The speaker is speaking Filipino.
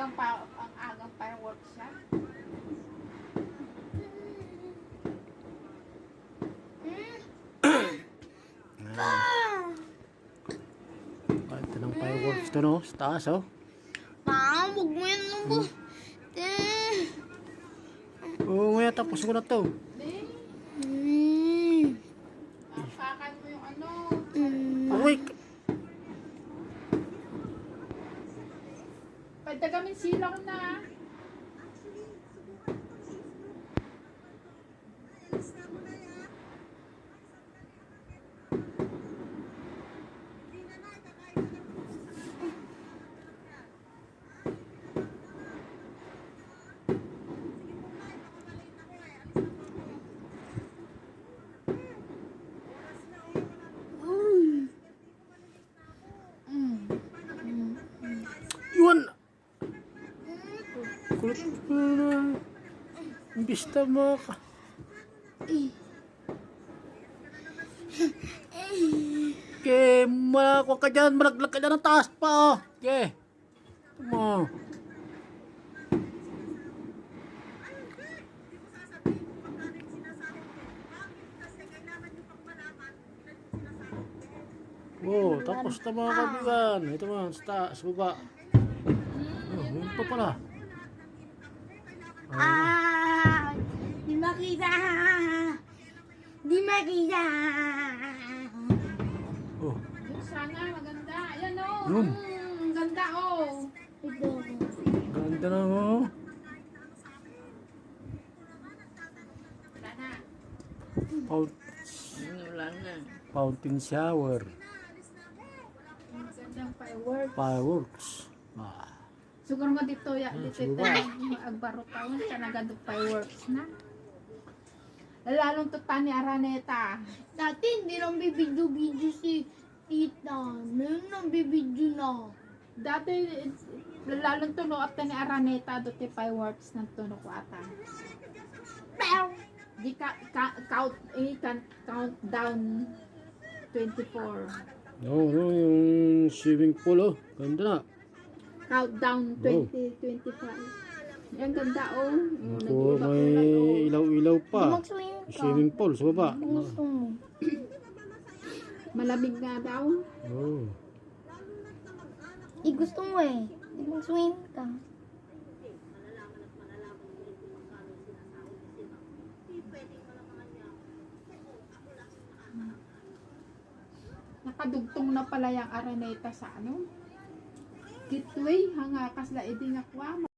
ang agang fireworks siya. Ito ng fireworks to, no? Sa taas, oh. Huwag mo yan lang po. Oo, ngayon tapos ko na to. Pakan mo yung ano. Uy! Pagdagamin silaw na. Yun! Kulit ko na. Imbis na maka. Okay, malakuha ka dyan. Malaglag ka dyan ng taas pa, oh. Okay. Come on. Oh, tapos na mga kaibigan. Ito man, sa baba. Oh, yun pa pala. Di makita. Di makita. Oh, Yung sana, maganda. Ayan o. Yun. Ganda o. Ito. ganda na, oh. Wala na. Wala na. Fountain shower. Magandang fireworks. Fireworks. Ah. Siguro nga dito, dito siguro. ito. Agbaro taon siya nagandang fireworks na. Lalong tuta ni Araneta. Dati hindi nang bibidyo-bidyo si tita. Ngayon nang bibidyo na. Dati, lalong tuno at ni Araneta doon fireworks ng tuno ko ata. Di countdown 24. No, yung swimming pool, oh. Ganda na. Countdown 2025. Yan ganda oh. Ako, may ilaw-ilaw pa. Mag-swim ka. Swimming pool sa baba. Gusto mo. Malamig nga daw. Oh. Gusto mo eh. Mag-swim ka. Nakadugtong na pala yung Araneta sa ano? Gateway, hanga kasla eding akwa.